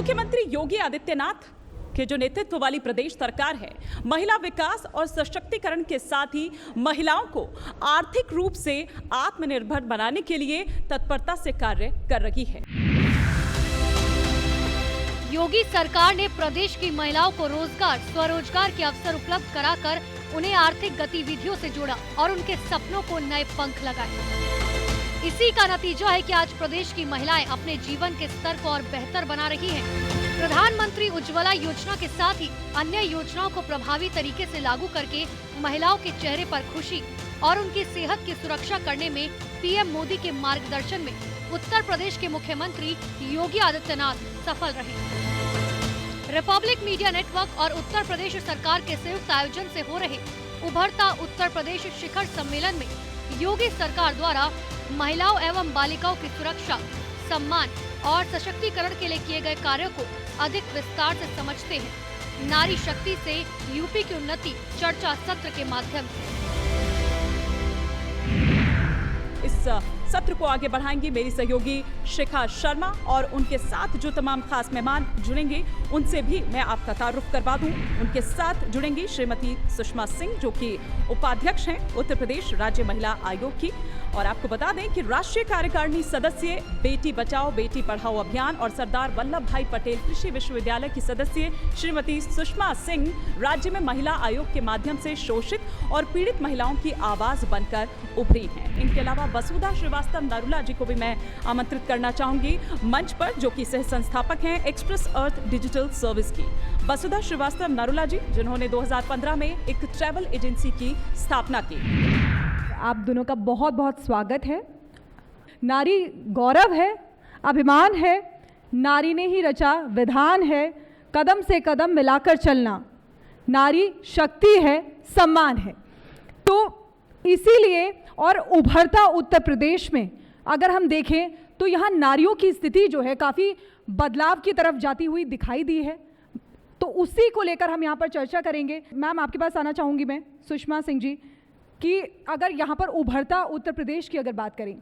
मुख्यमंत्री योगी आदित्यनाथ के जो नेतृत्व वाली प्रदेश सरकार है, महिला विकास और सशक्तिकरण के साथ ही महिलाओं को आर्थिक रूप से आत्मनिर्भर बनाने के लिए तत्परता से कार्य कर रही है। योगी सरकार ने प्रदेश की महिलाओं को रोजगार, स्वरोजगार के अवसर उपलब्ध कराकर उन्हें आर्थिक गतिविधियों से जोड़ा और उनके सपनों को नए पंख लगाए। इसी का नतीजा है कि आज प्रदेश की महिलाएं अपने जीवन के स्तर को और बेहतर बना रही हैं। प्रधानमंत्री उज्ज्वला योजना के साथ ही अन्य योजनाओं को प्रभावी तरीके से लागू करके महिलाओं के चेहरे पर खुशी और उनकी सेहत की सुरक्षा करने में पीएम मोदी के मार्गदर्शन में उत्तर प्रदेश के मुख्यमंत्री योगी आदित्यनाथ सफल रहे। रिपब्लिक मीडिया नेटवर्क और उत्तर प्रदेश सरकार के संयुक्त आयोजन से हो रहे उभरता उत्तर प्रदेश शिखर सम्मेलन में योगी सरकार द्वारा महिलाओं एवं बालिकाओं की सुरक्षा, सम्मान और सशक्तिकरण के लिए किए गए कार्यों को अधिक विस्तार से समझते हैं। नारी शक्ति से यूपी की उन्नति चर्चा सत्र के माध्यम से। इस सत्र को आगे बढ़ाएंगी मेरी सहयोगी शिखा शर्मा और उनके साथ जो तमाम खास मेहमान जुड़ेंगे उनसे भी मैं आपका तारुफ करवा दूं। उनके साथ जुड़ेंगी श्रीमती सुषमा सिंह जो कि उपाध्यक्ष हैं उत्तर प्रदेश राज्य महिला आयोग की, और आपको बता दें कि राष्ट्रीय कार्यकारिणी सदस्य बेटी बचाओ बेटी पढ़ाओ अभियान और सरदार वल्लभ भाई पटेल कृषि विश्वविद्यालय की सदस्य श्रीमती सुषमा सिंह राज्य में महिला आयोग के माध्यम से शोषित और पीड़ित महिलाओं की आवाज बनकर उभरी हैं। इनके अलावा वसुधा श्रीवास्तव नरूला जी को भी मैं आमंत्रित करना चाहूंगी मंच पर, जो कि सह संस्थापक हैं एक्सप्रेस अर्थ डिजिटल सर्विस की। वसुधा श्रीवास्तव नरूला जी जिन्होंने 2015 में एक ट्रैवल एजेंसी की स्थापना की। आप दोनों का बहुत बहुत स्वागत है। नारी गौरव है, अभिमान है, नारी ने ही रचा विधान है, कदम से कदम मिलाकर चलना, नारी शक्ति है, सम्मान है। तो इसीलिए और उभरता उत्तर प्रदेश में अगर हम देखें तो यहाँ नारियों की स्थिति जो है काफ़ी बदलाव की तरफ जाती हुई दिखाई दी है। तो उसी को लेकर हम यहाँ पर चर्चा करेंगे। मैम आपके पास आना चाहूँगी मैं, सुषमा सिंह जी, कि अगर यहाँ पर उभरता उत्तर प्रदेश की अगर बात करें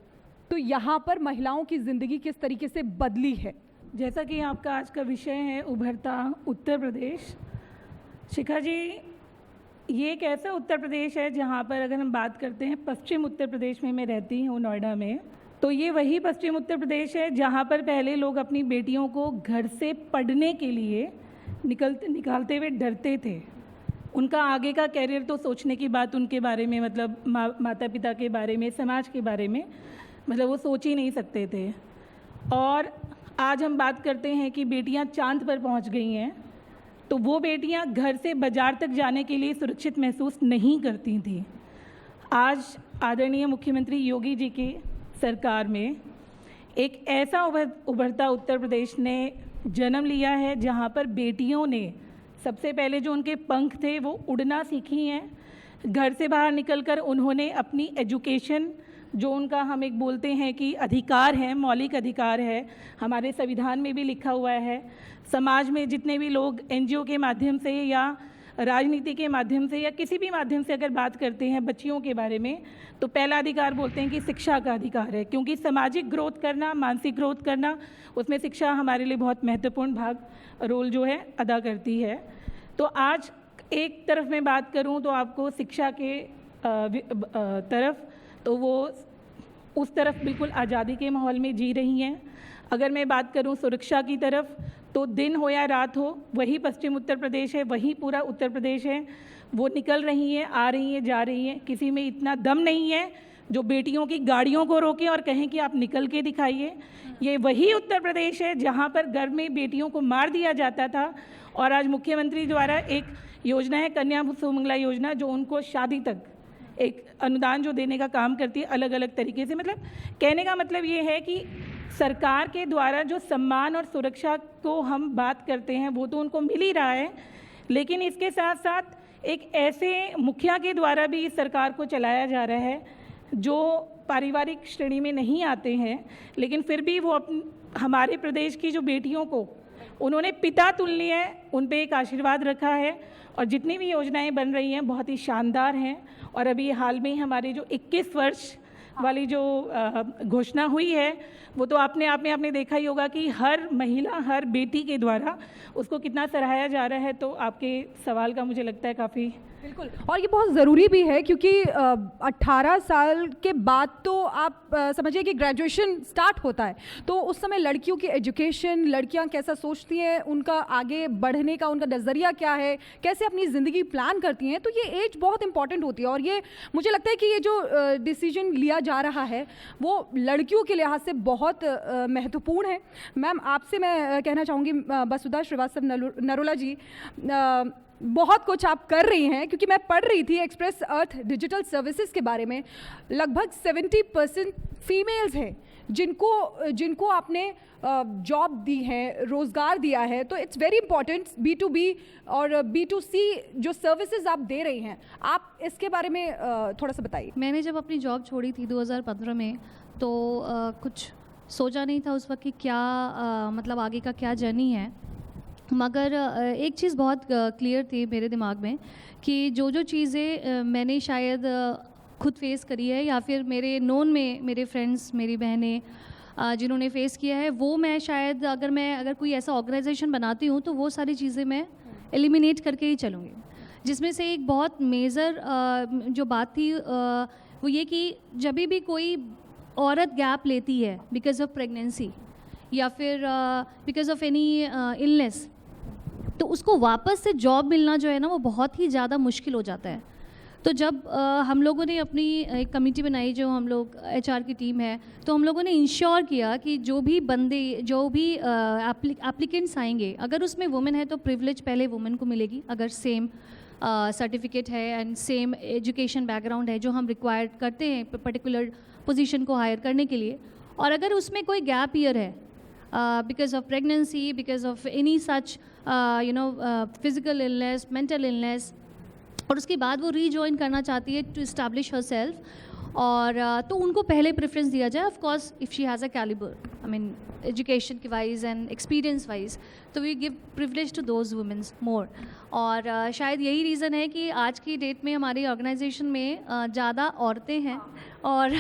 तो यहाँ पर महिलाओं की ज़िंदगी किस तरीके से बदली है। जैसा कि आपका आज का विषय है उभरता उत्तर प्रदेश, शिखा जी, ये एक ऐसा उत्तर प्रदेश है जहाँ पर अगर हम बात करते हैं पश्चिम उत्तर प्रदेश में मैं रहती हूँ नोएडा में, तो ये वही पश्चिम उत्तर प्रदेश है जहाँ पर पहले लोग अपनी बेटियों को घर से पढ़ने के लिए निकालते हुए डरते थे। उनका आगे का कैरियर तो सोचने की बात उनके बारे में, मतलब माता पिता के बारे में, समाज के बारे में, मतलब वो सोच ही नहीं सकते थे। और आज हम बात करते हैं कि बेटियां चांद पर पहुंच गई हैं, तो वो बेटियां घर से बाजार तक जाने के लिए सुरक्षित महसूस नहीं करती थी। आज आदरणीय मुख्यमंत्री योगी जी की सरकार में एक ऐसा उभरता उत्तर प्रदेश ने जन्म लिया है जहां पर बेटियों ने सबसे पहले जो उनके पंख थे वो उड़ना सीखी हैं। घर से बाहर निकलकर उन्होंने अपनी एजुकेशन, जो उनका हम एक बोलते हैं कि अधिकार है, मौलिक अधिकार है, हमारे संविधान में भी लिखा हुआ है। समाज में जितने भी लोग एनजीओ के माध्यम से या राजनीति के माध्यम से या किसी भी माध्यम से अगर बात करते हैं बच्चियों के बारे में, तो पहला अधिकार बोलते हैं कि शिक्षा का अधिकार है, क्योंकि सामाजिक ग्रोथ करना, मानसिक ग्रोथ करना, उसमें शिक्षा हमारे लिए बहुत महत्वपूर्ण रोल जो है अदा करती है। तो आज एक तरफ मैं बात करूं तो आपको शिक्षा के तरफ, तो वो उस तरफ बिल्कुल आज़ादी के माहौल में जी रही हैं। अगर मैं बात करूं सुरक्षा की तरफ, तो दिन हो या रात हो वही पश्चिम उत्तर प्रदेश है, वही पूरा उत्तर प्रदेश है। वो निकल रही हैं, आ रही हैं, जा रही हैं। किसी में इतना दम नहीं है जो बेटियों की गाड़ियों को रोके और कहें कि आप निकल के दिखाइए। ये वही उत्तर प्रदेश है जहाँ पर घर में बेटियों को मार दिया जाता था, और आज मुख्यमंत्री द्वारा एक योजना है कन्या सुमंगला योजना, जो उनको शादी तक एक अनुदान जो देने का काम करती है अलग अलग तरीके से। मतलब कहने का मतलब ये है कि सरकार के द्वारा जो सम्मान और सुरक्षा को हम बात करते हैं वो तो उनको मिल ही रहा है, लेकिन इसके साथ साथ एक ऐसे मुखिया के द्वारा भी इस सरकार को चलाया जा रहा है जो पारिवारिक श्रेणी में नहीं आते हैं, लेकिन फिर भी वो हमारे प्रदेश की जो बेटियों को उन्होंने पिता तुल्य है, उन पे एक आशीर्वाद रखा है, और जितनी भी योजनाएं बन रही हैं बहुत ही शानदार हैं। और अभी हाल में ही हमारे जो 21 वर्ष वाली जो घोषणा हुई है वो तो आपने देखा ही होगा कि हर महिला, हर बेटी के द्वारा उसको कितना सराहाया जा रहा है। तो आपके सवाल का मुझे लगता है काफ़ी बिल्कुल, और ये बहुत ज़रूरी भी है क्योंकि 18 साल के बाद तो आप समझिए कि ग्रेजुएशन स्टार्ट होता है, तो उस समय लड़कियों की एजुकेशन, लड़कियां कैसा सोचती हैं, उनका आगे बढ़ने का उनका नज़रिया क्या है, कैसे अपनी ज़िंदगी प्लान करती हैं, तो ये एज बहुत इंपॉर्टेंट होती है। और ये मुझे लगता है कि ये जो डिसीजन लिया जा रहा है वो लड़कियों के लिहाज से बहुत महत्वपूर्ण है। मैम, आपसे मैं कहना चाहूँगी, वसुधा श्रीवास्तव नरोला जी, बहुत कुछ आप कर रही हैं, क्योंकि मैं पढ़ रही थी एक्सप्रेस अर्थ डिजिटल सर्विसेज के बारे में, लगभग 70% फीमेल्स हैं जिनको आपने जॉब दी है, रोज़गार दिया है। तो इट्स वेरी इंपॉर्टेंट B2B और B2C जो सर्विसेज आप दे रही हैं, आप इसके बारे में थोड़ा सा बताइए। मैंने जब अपनी जॉब छोड़ी थी 2015 में, तो कुछ सोचा नहीं था उस वक्त कि क्या मतलब आगे का क्या जर्नी है, मगर एक चीज़ बहुत क्लियर थी मेरे दिमाग में कि जो चीज़ें मैंने शायद खुद फेस करी है या फिर मेरे नोन में मेरे फ्रेंड्स, मेरी बहनें जिन्होंने फेस किया है, वो मैं शायद अगर कोई ऐसा ऑर्गेनाइजेशन बनाती हूँ तो वो सारी चीज़ें मैं एलिमिनेट करके ही चलूँगी। जिसमें से एक बहुत मेजर जो बात थी वो ये कि जब भी कोई औरत गैप लेती है बिकॉज ऑफ प्रेगनेंसी या फिर बिकॉज ऑफ एनी इलनेस, तो उसको वापस से जॉब मिलना जो है ना वो बहुत ही ज़्यादा मुश्किल हो जाता है। तो जब हम लोगों ने अपनी एक कमेटी बनाई, जो हम लोग HR की टीम है, तो हम लोगों ने इंश्योर किया कि जो भी एप्लीकेंट्स आएंगे, अगर उसमें वुमेन है तो प्रिविलेज पहले वुमेन को मिलेगी, अगर सेम सर्टिफिकेट है एंड सेम एजुकेशन बैकग्राउंड है जो हम रिक्वायर्ड करते हैं पर्टिकुलर पोजीशन को हायर करने के लिए। और अगर उसमें कोई गैप ईयर है because of pregnancy, because of any such physical illness, mental illness, और उसके बाद वो रीजॉइन करना चाहती है टू इस्टेब्लिश हर सेल्फ, और तो उनको पहले प्रेफरेंस दिया जाए। Of course if she has a calibre, I mean education के वाइज एंड एक्सपीरियंस वाइज, तो we give privilege to those womens more. और शायद यही रीज़न है कि आज की डेट में हमारी ऑर्गेनाइजेशन में ज़्यादा औरतें हैं और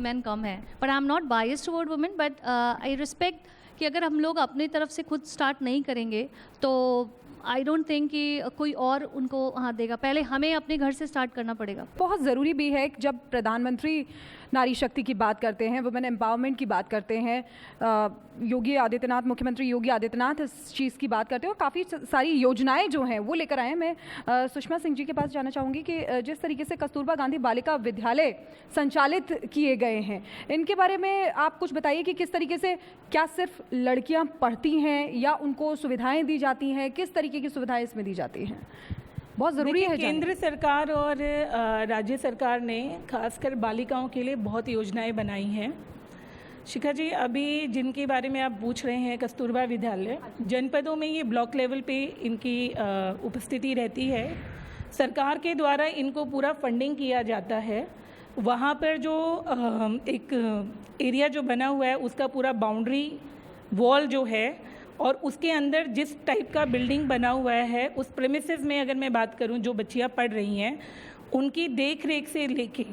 मैन कम हैं। But I am not biased toward women, but I respect कि अगर हम लोग अपनी तरफ से खुद स्टार्ट नहीं करेंगे तो आई डोंट थिंक कि कोई और उनको हाथ देगा। पहले हमें अपने घर से स्टार्ट करना पड़ेगा। बहुत ज़रूरी भी है कि जब प्रधानमंत्री नारी शक्ति की बात करते हैं, वुमेन एम्पावरमेंट की बात करते हैं, मुख्यमंत्री योगी आदित्यनाथ इस चीज़ की बात करते हैं और काफ़ी सारी योजनाएं जो हैं वो लेकर आए हैं। मैं सुषमा सिंह जी के पास जाना चाहूँगी कि जिस तरीके से कस्तूरबा गांधी बालिका विद्यालय संचालित किए गए हैं, इनके बारे में आप कुछ बताइए कि किस तरीके से, क्या सिर्फ लड़कियाँ पढ़ती हैं या उनको सुविधाएँ दी जाती हैं, किस तरीके की सुविधाएँ इसमें दी जाती हैं? बहुत ज़रूरी है। केंद्र सरकार और राज्य सरकार ने खासकर बालिकाओं के लिए बहुत योजनाएं बनाई हैं। शिखा जी, अभी जिनके बारे में आप पूछ रहे हैं, कस्तूरबा विद्यालय, जनपदों में ये ब्लॉक लेवल पे इनकी उपस्थिति रहती है। सरकार के द्वारा इनको पूरा फंडिंग किया जाता है। वहाँ पर जो एक एरिया जो बना हुआ है उसका पूरा बाउंड्री वॉल जो है और उसके अंदर जिस टाइप का बिल्डिंग बना हुआ है, उस प्रेमिसेस में अगर मैं बात करूं, जो बच्चियां पढ़ रही हैं उनकी देख रेख से लेके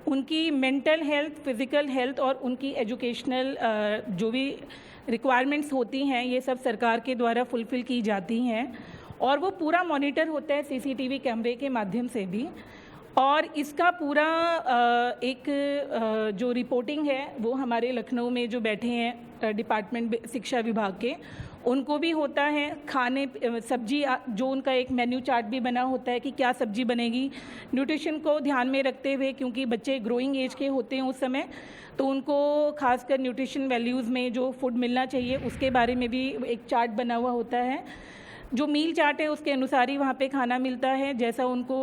उनकी मेंटल हेल्थ, फिज़िकल हेल्थ और उनकी एजुकेशनल जो भी रिक्वायरमेंट्स होती हैं, ये सब सरकार के द्वारा फुलफ़िल की जाती हैं और वो पूरा मॉनिटर होता है CCTV कैमरे के माध्यम से भी। और इसका पूरा एक जो रिपोर्टिंग है वो हमारे लखनऊ में जो बैठे हैं डिपार्टमेंट शिक्षा विभाग के, उनको भी होता है। खाने सब्जी जो उनका एक मेन्यू चार्ट भी बना होता है कि क्या सब्जी बनेगी, न्यूट्रिशन को ध्यान में रखते हुए, क्योंकि बच्चे ग्रोइंग एज के होते हैं उस समय, तो उनको खासकर न्यूट्रिशन वैल्यूज़ में जो फूड मिलना चाहिए उसके बारे में भी एक चार्ट बना हुआ होता है। जो मील चार्ट है उसके अनुसार ही वहाँ पे खाना मिलता है, जैसा उनको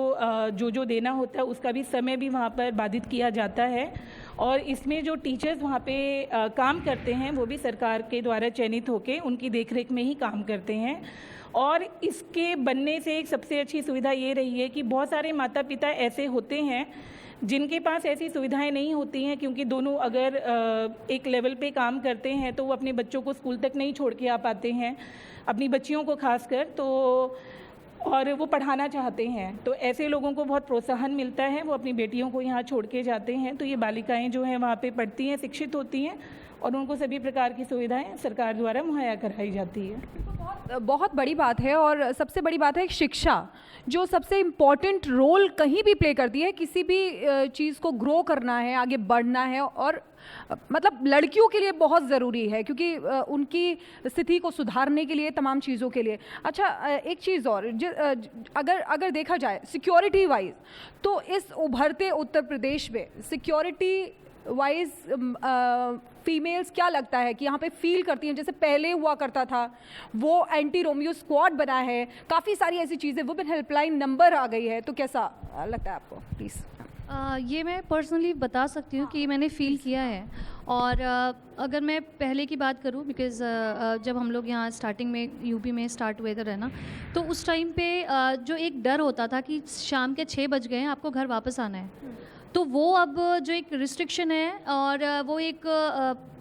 जो देना होता है उसका भी समय भी वहाँ पर बाधित किया जाता है। और इसमें जो टीचर्स वहाँ पे काम करते हैं वो भी सरकार के द्वारा चयनित होकर उनकी देखरेख में ही काम करते हैं। और इसके बनने से एक सबसे अच्छी सुविधा ये रही है कि बहुत सारे माता पिता ऐसे होते हैं जिनके पास ऐसी सुविधाएं नहीं होती हैं, क्योंकि दोनों अगर एक लेवल पे काम करते हैं तो वो अपने बच्चों को स्कूल तक नहीं छोड़ के आ पाते हैं, अपनी बच्चियों को खासकर। तो और वो पढ़ाना चाहते हैं, तो ऐसे लोगों को बहुत प्रोत्साहन मिलता है, वो अपनी बेटियों को यहाँ छोड़ के जाते हैं। तो ये बालिकाएं जो हैं वहाँ पे पढ़ती हैं, शिक्षित होती हैं और उनको सभी प्रकार की सुविधाएं सरकार द्वारा मुहैया कराई जाती है। बहुत बड़ी बात है और सबसे बड़ी बात है शिक्षा, जो सबसे इम्पॉर्टेंट रोल कहीं भी प्ले करती है। किसी भी चीज़ को ग्रो करना है, आगे बढ़ना है, और मतलब लड़कियों के लिए बहुत ज़रूरी है क्योंकि उनकी स्थिति को सुधारने के लिए, तमाम चीज़ों के लिए। अच्छा, एक चीज़ और, अगर देखा जाए सिक्योरिटी वाइज, तो इस उभरते उत्तर प्रदेश में सिक्योरिटी वाइज फीमेल्स क्या लगता है कि यहाँ पे फील करती हैं? जैसे पहले हुआ करता था, वो एंटी रोमियो स्क्वाड बना है, काफ़ी सारी ऐसी चीज़ें, वुमेन हेल्पलाइन नंबर आ गई है, तो कैसा लगता है आपको? प्लीज़। ये मैं पर्सनली बता सकती हूँ कि मैंने फ़ील किया है। और अगर मैं पहले की बात करूँ, बिकॉज़ जब हम लोग यहाँ स्टार्टिंग में यूपी में स्टार्ट हुए थे रहना, तो उस टाइम पे जो एक डर होता था कि शाम के 6 बज गए हैं, आपको घर वापस आना है, तो वो अब जो एक रिस्ट्रिक्शन है और वो एक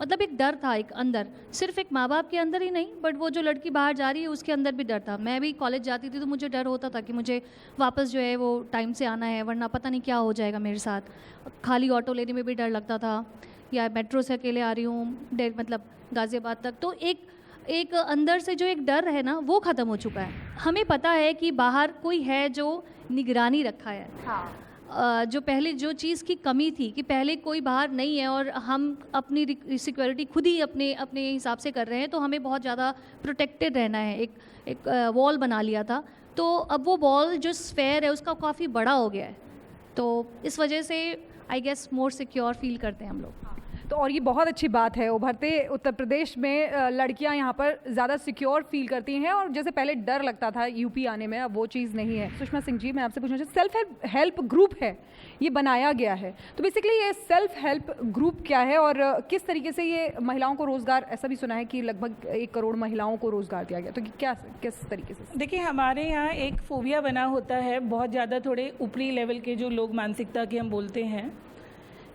मतलब एक डर था एक अंदर, सिर्फ एक माँ बाप के अंदर ही नहीं, बट वो जो लड़की बाहर जा रही है उसके अंदर भी डर था। मैं भी कॉलेज जाती थी तो मुझे डर होता था कि मुझे वापस जो है वो टाइम से आना है, वरना पता नहीं क्या हो जाएगा मेरे साथ। खाली ऑटो लेने में भी डर लगता था, या मेट्रो से अकेले आ रही हूँ मतलब गाज़ियाबाद तक, तो एक अंदर से जो एक डर है ना, वो ख़त्म हो चुका है। हमें पता है कि बाहर कोई है जो निगरानी रखा है। हाँ। जो पहले जो चीज़ की कमी थी कि पहले कोई बाहर नहीं है और हम अपनी सिक्योरिटी खुद ही अपने हिसाब से कर रहे हैं, तो हमें बहुत ज़्यादा प्रोटेक्टेड रहना है। एक वॉल बना लिया था, तो अब वो वॉल जो स्फेयर है उसका काफ़ी बड़ा हो गया है, तो इस वजह से I guess more secure feel करते हैं हम लोग। तो और ये बहुत अच्छी बात है, उभरते उत्तर प्रदेश में लड़कियां यहाँ पर ज़्यादा सिक्योर फील करती हैं, और जैसे पहले डर लगता था यूपी आने में, अब वो चीज़ नहीं है। सुषमा सिंह जी, मैं आपसे पूछना चाहती हूँ, सेल्फ हेल्प ग्रुप है, ये बनाया गया है, तो बेसिकली ये सेल्फ हेल्प ग्रुप क्या है और किस तरीके से ये महिलाओं को रोज़गार, ऐसा भी सुना है कि लगभग 1 करोड़ महिलाओं को रोज़गार दिया गया, तो क्या किस तरीके से? देखिए, हमारे यहाँ एक फोबिया बना होता है, बहुत ज़्यादा थोड़े ऊपरी लेवल के जो लोग मानसिकता के हम बोलते हैं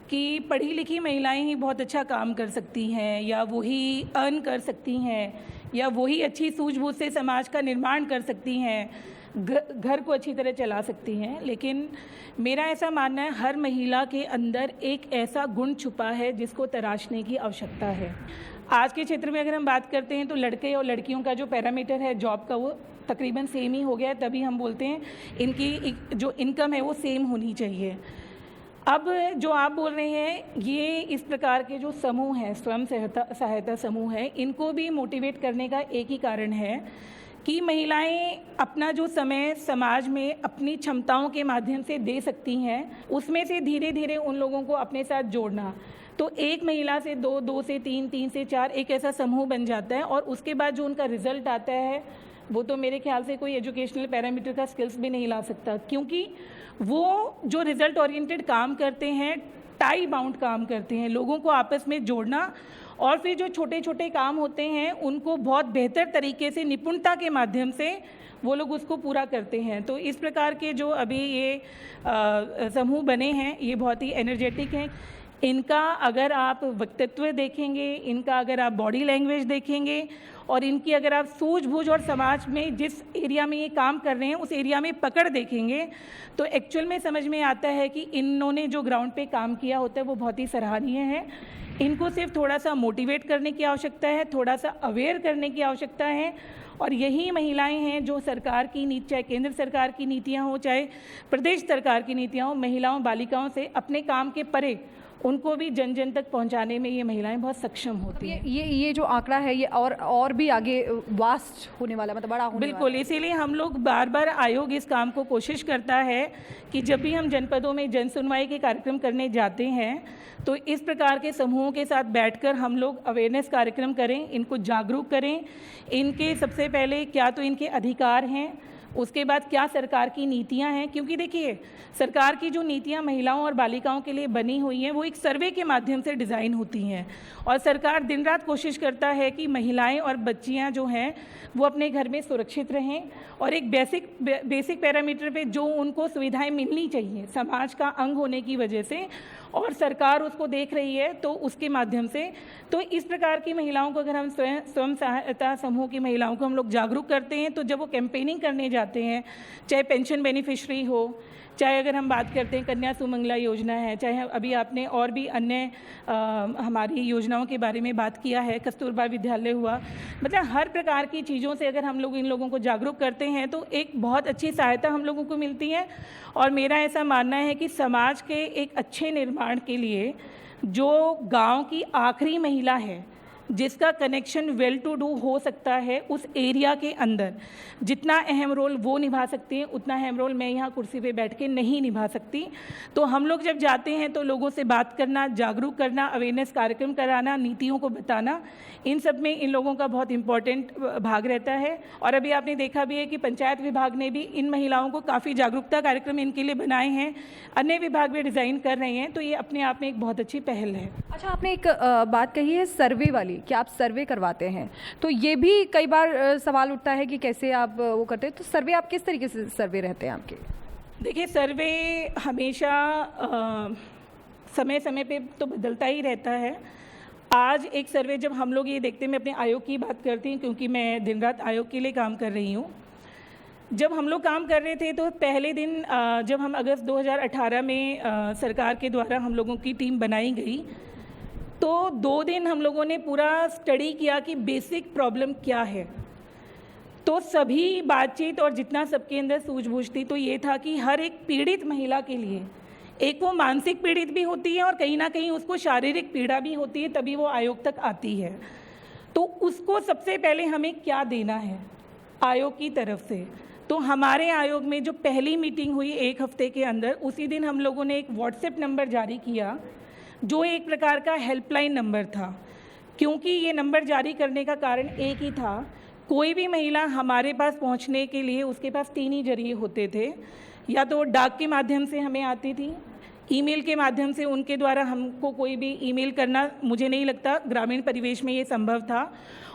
कि पढ़ी लिखी महिलाएं ही बहुत अच्छा काम कर सकती हैं, या वही अर्न कर सकती हैं, या वही अच्छी सूझबूझ से समाज का निर्माण कर सकती हैं, घर को अच्छी तरह चला सकती हैं। लेकिन मेरा ऐसा मानना है, हर महिला के अंदर एक ऐसा गुण छुपा है जिसको तराशने की आवश्यकता है। आज के क्षेत्र में अगर हम बात करते हैं तो लड़के और लड़कियों का जो पैरामीटर है जॉब का, वो तकरीबन सेम ही हो गया है, तभी हम बोलते हैं इनकी जो इनकम है वो सेम होनी चाहिए। अब जो आप बोल रहे हैं, ये इस प्रकार के जो समूह हैं, स्वयं सहायता समूह है, इनको भी मोटिवेट करने का एक ही कारण है कि महिलाएं अपना जो समय समाज में अपनी क्षमताओं के माध्यम से दे सकती हैं, उसमें से धीरे धीरे उन लोगों को अपने साथ जोड़ना। तो एक महिला से 2, 2 से 3, 3 से 4 एक ऐसा समूह बन जाता है, और उसके बाद जो उनका रिजल्ट आता है वो तो मेरे ख्याल से कोई एजुकेशनल पैरामीटर का स्किल्स भी नहीं ला सकता, क्योंकि वो जो रिजल्ट ओरिएंटेड काम करते हैं, टाई बाउंड काम करते हैं, लोगों को आपस में जोड़ना, और फिर जो छोटे छोटे काम होते हैं उनको बहुत बेहतर तरीके से निपुणता के माध्यम से वो लोग उसको पूरा करते हैं। तो इस प्रकार के जो अभी ये समूह बने हैं, ये बहुत ही एनर्जेटिक हैं। इनका अगर आप व्यक्तित्व देखेंगे, इनका अगर आप बॉडी लैंग्वेज देखेंगे, और इनकी अगर आप सूझबूझ और समाज में जिस एरिया में ये काम कर रहे हैं उस एरिया में पकड़ देखेंगे, तो एक्चुअल में समझ में आता है कि इन्होंने जो ग्राउंड पे काम किया होता है वो बहुत ही सराहनीय है। इनको सिर्फ थोड़ा सा मोटिवेट करने की आवश्यकता है, थोड़ा सा अवेयर करने की आवश्यकता है, और यही महिलाएं हैं जो सरकार की नीति, चाहे केंद्र सरकार की नीतियाँ हो, चाहे प्रदेश सरकार की नीतियाँ हो, महिलाओं बालिकाओं से अपने काम के परे उनको भी जन जन तक पहुंचाने में ये महिलाएं बहुत सक्षम होती हैं। ये जो आंकड़ा है ये और भी आगे वास्ट होने वाला, मतलब बड़ा होने बिल्कुल वाला। इसीलिए हम लोग बार बार आयोग इस काम को कोशिश करता है कि जब भी हम जनपदों में जन सुनवाई के कार्यक्रम करने जाते हैं तो इस प्रकार के समूहों के साथ बैठकर हम लोग अवेयरनेस कार्यक्रम करें, इनको जागरूक करें, इनके सबसे पहले क्या तो इनके अधिकार हैं, उसके बाद क्या सरकार की नीतियां हैं। क्योंकि देखिए, सरकार की जो नीतियां महिलाओं और बालिकाओं के लिए बनी हुई हैं वो एक सर्वे के माध्यम से डिज़ाइन होती हैं, और सरकार दिन रात कोशिश करता है कि महिलाएं और बच्चियां जो हैं वो अपने घर में सुरक्षित रहें, और एक बेसिक पैरामीटर पे जो उनको सुविधाएं मिलनी चाहिए समाज का अंग होने की वजह से, और सरकार उसको देख रही है, तो उसके माध्यम से तो इस प्रकार की महिलाओं को अगर हम स्वयं सहायता समूह की महिलाओं को हम लोग जागरूक करते हैं, तो जब वो कैंपेनिंग करने जाते आते हैं, चाहे पेंशन बेनिफिशरी हो, चाहे अगर हम बात करते हैं कन्या सुमंगला योजना है, चाहे अभी आपने और भी अन्य हमारी योजनाओं के बारे में बात किया है, कस्तूरबा विद्यालय हुआ, मतलब हर प्रकार की चीज़ों से अगर हम लोग इन लोगों को जागरूक करते हैं तो एक बहुत अच्छी सहायता हम लोगों को मिलती है। और मेरा ऐसा मानना है कि समाज के एक अच्छे निर्माण के लिए जो गांव की आखिरी महिला है जिसका कनेक्शन वेल टू डू हो सकता है उस एरिया के अंदर, जितना अहम रोल वो निभा सकती हैं उतना अहम रोल मैं यहाँ कुर्सी पे बैठ के नहीं निभा सकती। तो हम लोग जब जाते हैं तो लोगों से बात करना, जागरूक करना, अवेयरनेस कार्यक्रम कराना, नीतियों को बताना, इन सब में इन लोगों का बहुत इम्पोर्टेंट भाग रहता है। और अभी आपने देखा भी है कि पंचायत विभाग ने भी इन महिलाओं को काफ़ी जागरूकता कार्यक्रम इनके लिए बनाए हैं, अन्य विभाग भी डिज़ाइन कर रहे हैं, तो ये अपने आप में एक बहुत अच्छी पहल है। अच्छा, आपने एक बात कही है सर्वे वाली, कि आप सर्वे करवाते हैं, तो ये भी कई बार सवाल उठता है कि कैसे आप वो करते हैं, तो सर्वे आप किस तरीके से सर्वे रहते हैं आपके? देखिए, सर्वे हमेशा समय समय पे तो बदलता ही रहता है। आज एक सर्वे जब हम लोग ये देखते हैं, मैं अपने आयोग की बात करती हूँ क्योंकि मैं दिन रात आयोग के लिए काम कर रही हूँ। जब हम लोग काम कर रहे थे तो पहले दिन जब हम अगस्त 2018 में सरकार के द्वारा हम लोगों की टीम बनाई गई तो 2 दिन हम लोगों ने पूरा स्टडी किया कि बेसिक प्रॉब्लम क्या है। तो सभी बातचीत और जितना सबके अंदर सूझबूझ थी तो ये था कि हर एक पीड़ित महिला के लिए, एक वो मानसिक पीड़ित भी होती है और कहीं ना कहीं उसको शारीरिक पीड़ा भी होती है, तभी वो आयोग तक आती है। तो उसको सबसे पहले हमें क्या देना है आयोग की तरफ से। तो हमारे आयोग में जो पहली मीटिंग हुई 1 हफ्ते के अंदर, उसी दिन हम लोगों ने एक व्हाट्सएप नंबर जारी किया जो एक प्रकार का हेल्पलाइन नंबर था। क्योंकि ये नंबर जारी करने का कारण एक ही था, कोई भी महिला हमारे पास पहुंचने के लिए उसके पास 3 ही जरिए होते थे, या तो डाक के माध्यम से हमें आती थी, ईमेल के माध्यम से उनके द्वारा हमको कोई भी ईमेल करना, मुझे नहीं लगता ग्रामीण परिवेश में ये संभव था,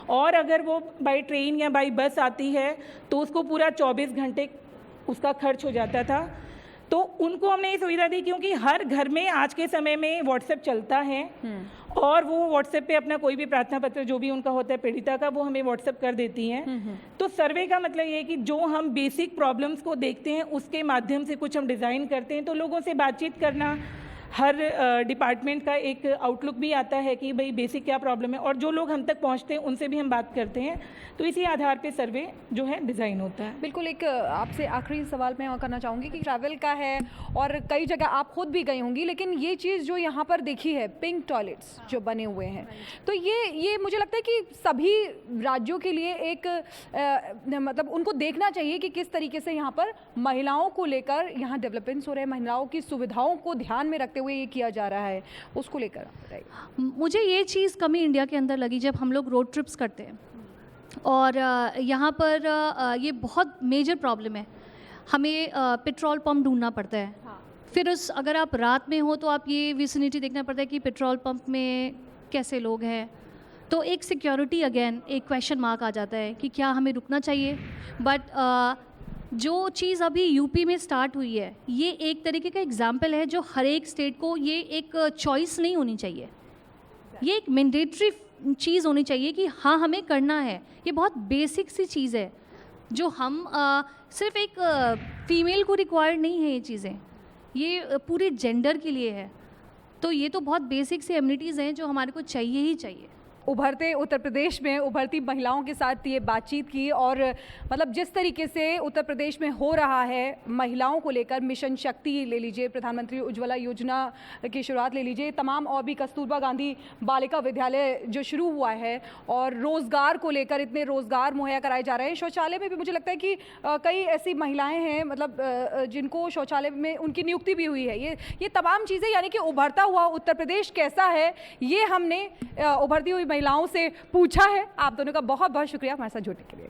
और अगर वो बाई ट्रेन या बाई बस आती है तो उसको पूरा 24 घंटे उसका खर्च हो जाता था। तो उनको हमने ये सुविधा दी क्योंकि हर घर में आज के समय में व्हाट्सएप चलता है और वो व्हाट्सएप पे अपना कोई भी प्रार्थना पत्र जो भी उनका होता है पीड़िता का, वो हमें व्हाट्सएप कर देती हैं। तो सर्वे का मतलब ये है कि जो हम बेसिक प्रॉब्लम्स को देखते हैं उसके माध्यम से कुछ हम डिज़ाइन करते हैं। तो लोगों से बातचीत करना, हर डिपार्टमेंट का एक आउटलुक भी आता है कि भाई बेसिक क्या प्रॉब्लम है, और जो लोग हम तक पहुंचते हैं उनसे भी हम बात करते हैं। तो इसी आधार पे सर्वे जो है डिज़ाइन होता है। बिल्कुल। एक आपसे आखिरी सवाल मैं और करना चाहूँगी कि ट्रैवल का है और कई जगह आप खुद भी गई होंगी, लेकिन ये चीज़ जो यहाँ पर देखी है, पिंक टॉयलेट्स जो बने हुए हैं, तो ये मुझे लगता है कि सभी राज्यों के लिए एक मतलब उनको देखना चाहिए कि किस तरीके से यहाँ पर महिलाओं को लेकर यहाँ डेवलपमेंट्स हो रहे हैं, महिलाओं की सुविधाओं को ध्यान में रखते हुए ये किया जा रहा है, उसको लेकर बताइए। मुझे ये चीज़ कमी इंडिया के अंदर लगी जब हम लोग रोड ट्रिप्स करते हैं, और यहाँ पर ये बहुत मेजर प्रॉब्लम है, हमें पेट्रोल पंप ढूंढना पड़ता है। फिर अगर आप रात में हो तो आप ये विसिनिटी देखना पड़ता है कि पेट्रोल पंप में कैसे लोग हैं। तो एक सिक्योरिटी अगेन एक क्वेश्चन मार्क आ जाता है कि क्या हमें रुकना चाहिए। बट जो चीज़ अभी यूपी में स्टार्ट हुई है, ये एक तरीके का एग्जाम्पल है जो हर एक स्टेट को, ये एक चॉइस नहीं होनी चाहिए, ये एक मैंडेटरी चीज़ होनी चाहिए कि हाँ हमें करना है। ये बहुत बेसिक सी चीज़ है जो हम सिर्फ एक फीमेल को रिक्वायर्ड नहीं है, ये चीज़ें ये पूरे जेंडर के लिए है। तो ये तो बहुत बेसिक सी एमिनिटीज़ हैं जो हमारे को चाहिए ही चाहिए। उभरते उत्तर प्रदेश में उभरती महिलाओं के साथ ये बातचीत की, और मतलब जिस तरीके से उत्तर प्रदेश में हो रहा है महिलाओं को लेकर, मिशन शक्ति ले लीजिए, प्रधानमंत्री उज्ज्वला योजना की शुरुआत ले लीजिए, तमाम और भी कस्तूरबा गांधी बालिका विद्यालय जो शुरू हुआ है, और रोज़गार को लेकर इतने रोज़गार मुहैया कराए जा रहे हैं। शौचालय में भी मुझे लगता है कि कई ऐसी महिलाएँ हैं मतलब जिनको शौचालय में उनकी नियुक्ति भी हुई है। ये तमाम चीज़ें, यानी कि उभरता हुआ उत्तर प्रदेश कैसा है, ये हमने उभरती हुई महिलाओं से पूछा है। आप दोनों का बहुत बहुत शुक्रिया हमारे साथ जुड़ने के लिए।